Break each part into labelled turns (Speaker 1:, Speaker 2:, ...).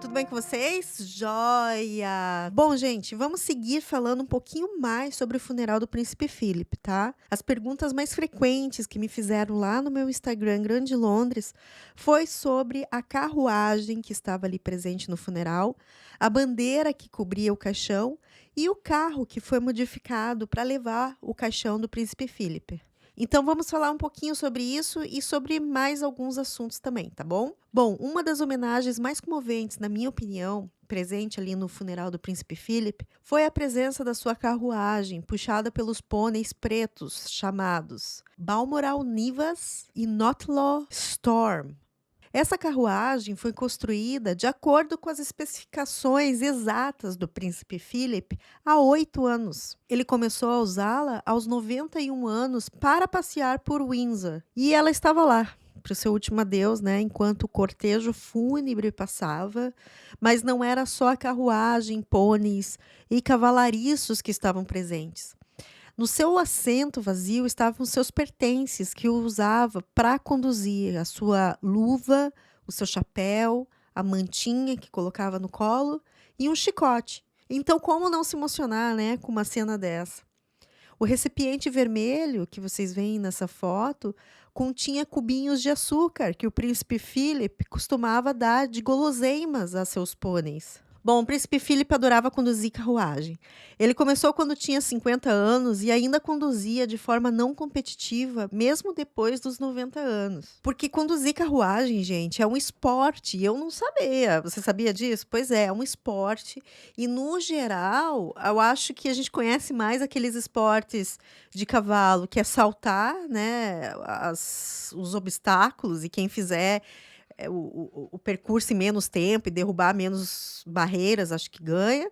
Speaker 1: tudo bem com vocês? Joia! Bom, gente, vamos seguir falando um pouquinho mais sobre o funeral do Príncipe Philip, tá? As perguntas mais frequentes que me fizeram lá no meu Instagram, Grande Londres, foi sobre a carruagem que estava ali presente no funeral, a bandeira que cobria o caixão e o carro que foi modificado para levar o caixão do Príncipe Philip. Então vamos falar um pouquinho sobre isso e sobre mais alguns assuntos também, tá bom? Bom, uma das homenagens mais comoventes, na minha opinião, presente ali no funeral do Príncipe Philip, foi a presença da sua carruagem, puxada pelos pôneis pretos chamados Balmoral Nivas e Notlaw Storm. Essa carruagem foi construída de acordo com as especificações exatas do Príncipe Philip há 8 anos. Ele começou a usá-la aos 91 anos para passear por Windsor. E ela estava lá para o seu último adeus, né, enquanto o cortejo fúnebre passava. Mas não era só a carruagem, pôneis e cavalariços que estavam presentes. No seu assento vazio estavam seus pertences que o usava para conduzir, a sua luva, o seu chapéu, a mantinha que colocava no colo e um chicote. Então, como não se emocionar, né, com uma cena dessa? O recipiente vermelho que vocês veem nessa foto continha cubinhos de açúcar que o príncipe Philip costumava dar de guloseimas a seus pôneis. Bom, o príncipe Philip adorava conduzir carruagem. Ele começou quando tinha 50 anos e ainda conduzia de forma não competitiva, mesmo depois dos 90 anos. Porque conduzir carruagem, gente, é um esporte. E eu não sabia. Você sabia disso? Pois é um esporte. E, no geral, eu acho que a gente conhece mais aqueles esportes de cavalo, que é saltar, né, os obstáculos, e quem fizer o percurso em menos tempo e derrubar menos barreiras, acho que ganha.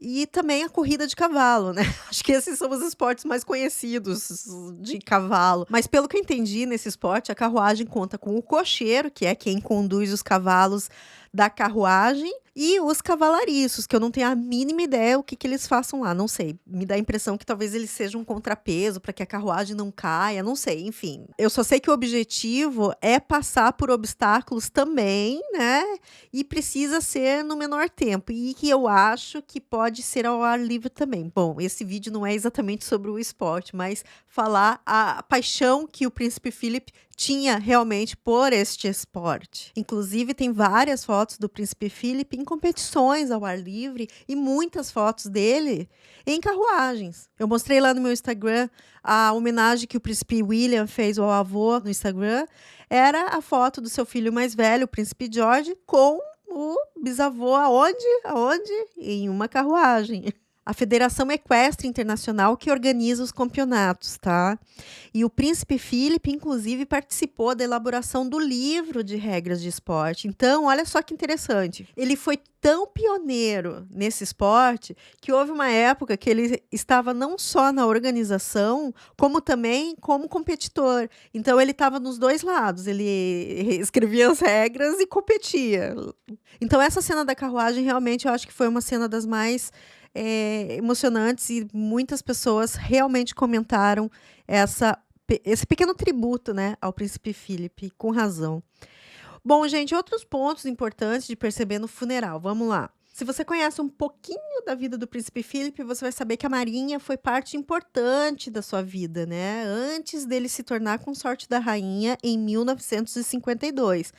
Speaker 1: E também a corrida de cavalo, né? Acho que esses são os esportes mais conhecidos de cavalo. Mas pelo que eu entendi nesse esporte, a carruagem conta com o cocheiro, que é quem conduz os cavalos da carruagem, e os cavalariços, que eu não tenho a mínima ideia o que eles façam lá, não sei. Me dá a impressão que talvez eles sejam um contrapeso para que a carruagem não caia, não sei, enfim. Eu só sei que o objetivo é passar por obstáculos também, né? E precisa ser no menor tempo. E que eu acho que pode ser ao ar livre também. Bom, esse vídeo não é exatamente sobre o esporte, mas falar a paixão que o príncipe Philip tinha realmente por este esporte. Inclusive, tem várias fotos do príncipe Philip em competições ao ar livre e muitas fotos dele em carruagens. Eu mostrei lá no meu Instagram a homenagem que o príncipe William fez ao avô no Instagram. Era a foto do seu filho mais velho, o príncipe George, com o bisavô aonde? Aonde? Em uma carruagem. A Federação Equestre Internacional que organiza os campeonatos, tá? E o príncipe Philip, inclusive, participou da elaboração do livro de regras de esporte. Então, olha só que interessante. Ele foi tão pioneiro nesse esporte que houve uma época que ele estava não só na organização, como também como competidor. Então, ele estava nos dois lados. Ele escrevia as regras e competia. Então, essa cena da carruagem, realmente, eu acho que foi uma cena das mais emocionantes, e muitas pessoas realmente comentaram esse pequeno tributo, né, ao príncipe Philip, com razão. Bom, gente, outros pontos importantes de perceber no funeral. Vamos lá. Se você conhece um pouquinho da vida do príncipe Philip, você vai saber que a marinha foi parte importante da sua vida, né? Antes dele se tornar consorte da rainha em 1952.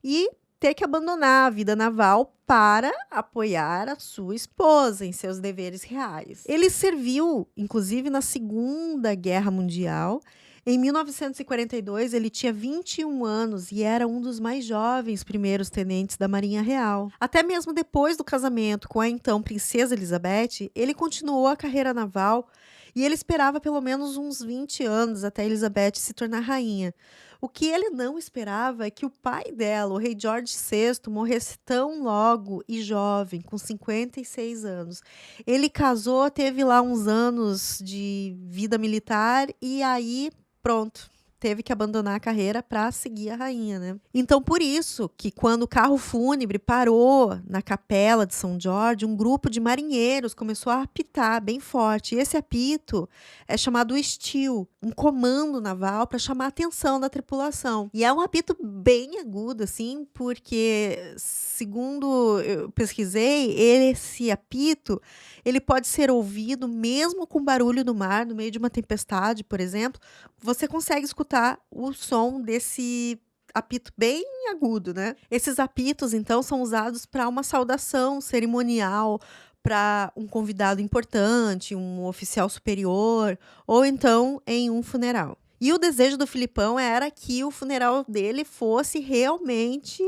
Speaker 1: E ter que abandonar a vida naval para apoiar a sua esposa em seus deveres reais. Ele serviu, inclusive, na Segunda Guerra Mundial. Em 1942, ele tinha 21 anos e era um dos mais jovens primeiros tenentes da Marinha Real. Até mesmo depois do casamento com a então Princesa Elizabeth, ele continuou a carreira naval e ele esperava pelo menos uns 20 anos até Elizabeth se tornar rainha. O que ele não esperava é que o pai dela, o rei George VI, morresse tão logo e jovem, com 56 anos. Ele casou, teve lá uns anos de vida militar e aí, pronto, teve que abandonar a carreira para seguir a rainha, né? Então, por isso que quando o carro fúnebre parou na capela de São Jorge, um grupo de marinheiros começou a apitar bem forte. E esse apito é chamado estio, um comando naval para chamar a atenção da tripulação. E é um apito bem agudo, assim, porque, segundo eu pesquisei, esse apito ele pode ser ouvido mesmo com barulho do mar, no meio de uma tempestade, por exemplo. Você consegue escutar o som desse apito bem agudo, né? Esses apitos, então, são usados para uma saudação cerimonial, para um convidado importante, um oficial superior, ou então em um funeral. E o desejo do Filipão era que o funeral dele fosse realmente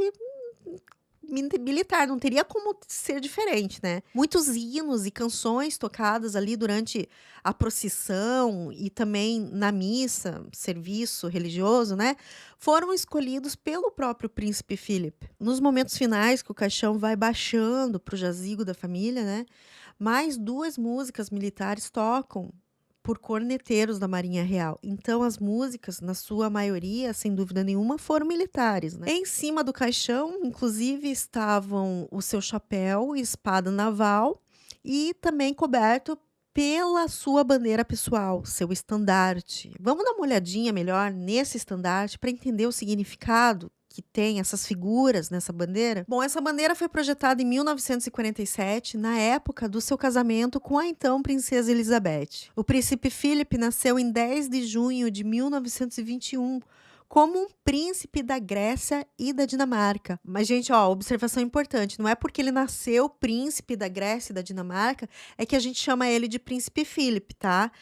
Speaker 1: militar, não teria como ser diferente, né? Muitos hinos e canções tocadas ali durante a procissão e também na missa, serviço religioso, né? Foram escolhidos pelo próprio príncipe Philip. Nos momentos finais que o caixão vai baixando para o jazigo da família, né? Mais 2 músicas militares tocam por corneteiros da Marinha Real. Então, as músicas, na sua maioria, sem dúvida nenhuma, foram militares, né? Em cima do caixão, inclusive, estavam o seu chapéu e espada naval e também coberto pela sua bandeira pessoal, seu estandarte. Vamos dar uma olhadinha melhor nesse estandarte para entender o significado que tem essas figuras nessa bandeira? Bom, essa bandeira foi projetada em 1947, na época do seu casamento com a então princesa Elizabeth. O príncipe Philip nasceu em 10 de junho de 1921, como um príncipe da Grécia e da Dinamarca. Mas, gente, ó, observação importante, não é porque ele nasceu príncipe da Grécia e da Dinamarca, é que a gente chama ele de príncipe Philip, tá?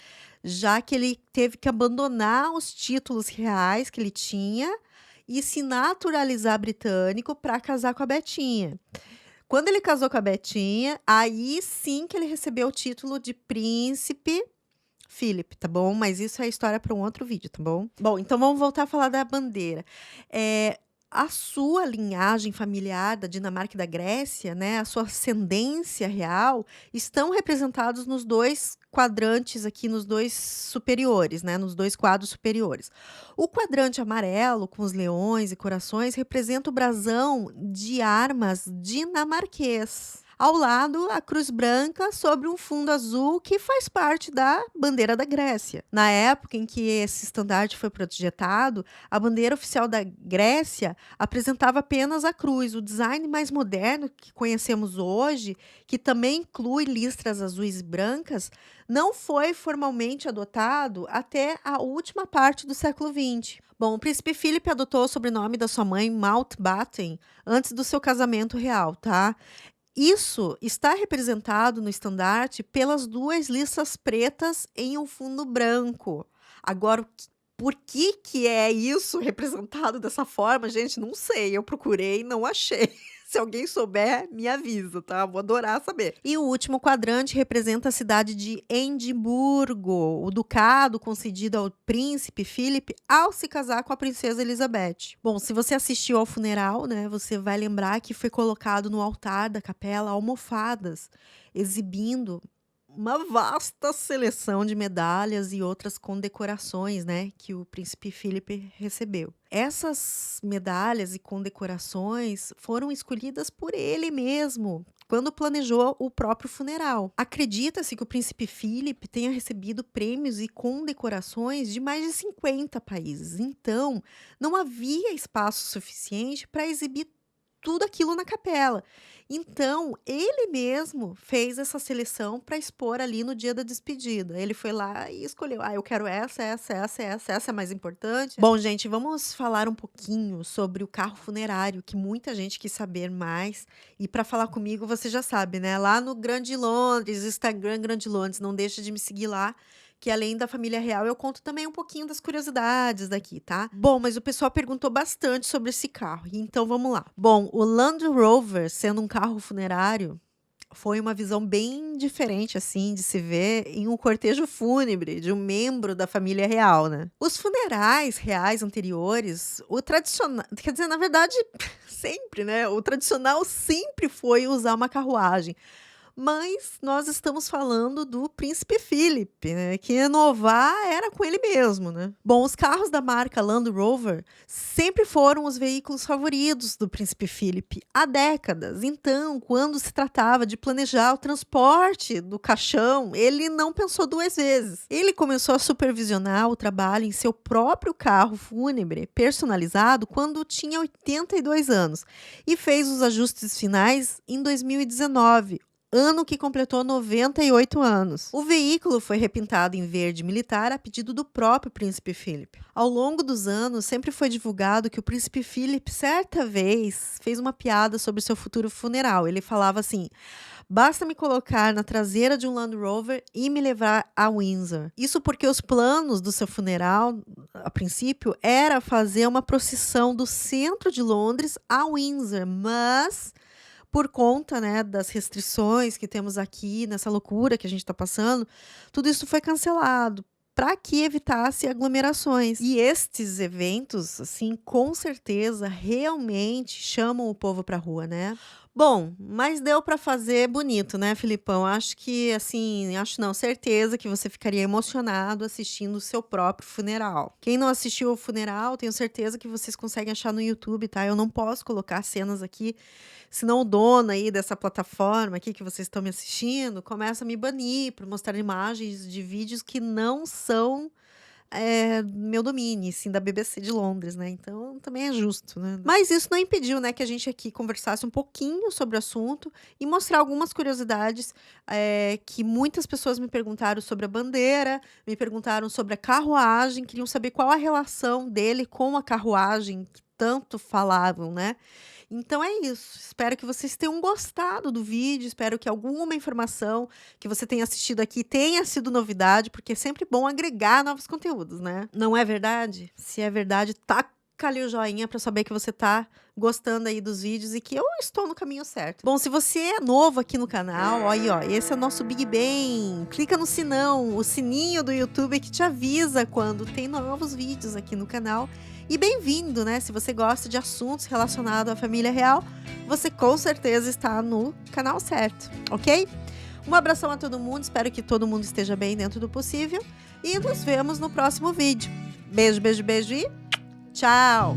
Speaker 1: Já que ele teve que abandonar os títulos reais que ele tinha e se naturalizar britânico para casar com a Betinha. Quando ele casou com a Betinha, aí sim que ele recebeu o título de príncipe Philip, tá bom? Mas isso é história para um outro vídeo, tá bom? Bom, então vamos voltar a falar da bandeira. A sua linhagem familiar da Dinamarca e da Grécia, né, a sua ascendência real, estão representados nos 2 quadrantes aqui, nos 2 superiores, né, nos 2 quadros superiores. O quadrante amarelo, com os leões e corações, representa o brasão de armas dinamarquês. Ao lado, a cruz branca sobre um fundo azul que faz parte da bandeira da Grécia. Na época em que esse estandarte foi projetado, a bandeira oficial da Grécia apresentava apenas a cruz. O design mais moderno que conhecemos hoje, que também inclui listras azuis e brancas, não foi formalmente adotado até a última parte do século XX. Bom, o príncipe Philip adotou o sobrenome da sua mãe, Mountbatten, antes do seu casamento real, tá? Isso está representado no estandarte pelas 2 listas pretas em um fundo branco. Agora, por que é isso representado dessa forma, gente? Não sei, eu procurei e não achei. Se alguém souber, me avisa, tá? Vou adorar saber. E o último quadrante representa a cidade de Edimburgo, o ducado concedido ao príncipe Philip ao se casar com a princesa Elizabeth. Bom, se você assistiu ao funeral, né, você vai lembrar que foi colocado no altar da capela almofadas, exibindo uma vasta seleção de medalhas e outras condecorações, né, que o príncipe Philip recebeu. Essas medalhas e condecorações foram escolhidas por ele mesmo, quando planejou o próprio funeral. Acredita-se que o príncipe Philip tenha recebido prêmios e condecorações de mais de 50 países. Então, não havia espaço suficiente para exibir tudo aquilo na capela. Então, ele mesmo fez essa seleção para expor ali no dia da despedida. Ele foi lá e escolheu: eu quero essa é mais importante. Bom, gente, vamos falar um pouquinho sobre o carro funerário, que muita gente quis saber mais. E para falar comigo, você já sabe, né? Lá no Grande Londres, Instagram Grande Londres, não deixa de me seguir lá, que além da família real, eu conto também um pouquinho das curiosidades daqui, tá? Bom, mas o pessoal perguntou bastante sobre esse carro, então vamos lá. Bom, o Land Rover, sendo um carro funerário, foi uma visão bem diferente, assim, de se ver em um cortejo fúnebre de um membro da família real, né? Os funerais reais anteriores, o tradicional, quer dizer, na verdade, sempre, né? O tradicional sempre foi usar uma carruagem. Mas nós estamos falando do Príncipe Philip, né? Que inovar era com ele mesmo, né? Bom, os carros da marca Land Rover sempre foram os veículos favoritos do Príncipe Philip há décadas. Então, quando se tratava de planejar o transporte do caixão, ele não pensou duas vezes. Ele começou a supervisionar o trabalho em seu próprio carro fúnebre personalizado quando tinha 82 anos e fez os ajustes finais em 2019. Ano que completou 98 anos. O veículo foi repintado em verde militar a pedido do próprio Príncipe Philip. Ao longo dos anos, sempre foi divulgado que o Príncipe Philip, certa vez, fez uma piada sobre seu futuro funeral. Ele falava assim: basta me colocar na traseira de um Land Rover e me levar a Windsor. Isso porque os planos do seu funeral, a princípio, era fazer uma procissão do centro de Londres a Windsor, mas por conta, né, das restrições que temos aqui, nessa loucura que a gente está passando, tudo isso foi cancelado para que evitasse aglomerações. E estes eventos, assim, com certeza, realmente chamam o povo para a rua, né? Bom, mas deu para fazer bonito, né, Filipão? Acho que, assim, acho não, certeza que você ficaria emocionado assistindo o seu próprio funeral. Quem não assistiu ao funeral, tenho certeza que vocês conseguem achar no YouTube, tá? Eu não posso colocar cenas aqui, senão o dono aí dessa plataforma aqui que vocês estão me assistindo começa a me banir por mostrar imagens de vídeos que não são meu domínio, sim, da BBC de Londres, né? Então também é justo, né? Mas isso não impediu, né, que a gente aqui conversasse um pouquinho sobre o assunto e mostrar algumas curiosidades que muitas pessoas me perguntaram sobre a bandeira, me perguntaram sobre a carruagem, queriam saber qual a relação dele com a carruagem que tanto falavam, né? Então é isso. Espero que vocês tenham gostado do vídeo. Espero que alguma informação que você tenha assistido aqui tenha sido novidade, porque é sempre bom agregar novos conteúdos, né? Não é verdade? Se é verdade, taca ali o joinha para saber que você tá gostando aí dos vídeos e que eu estou no caminho certo. Bom, se você é novo aqui no canal, ó, aí, ó, esse é o nosso Big Bang. Clica no sinão, o sininho do YouTube que te avisa quando tem novos vídeos aqui no canal. E bem-vindo, né? Se você gosta de assuntos relacionados à família real, você com certeza está no canal certo, ok? Um abração a todo mundo, espero que todo mundo esteja bem dentro do possível. E nos vemos no próximo vídeo. Beijo, beijo, beijo e tchau!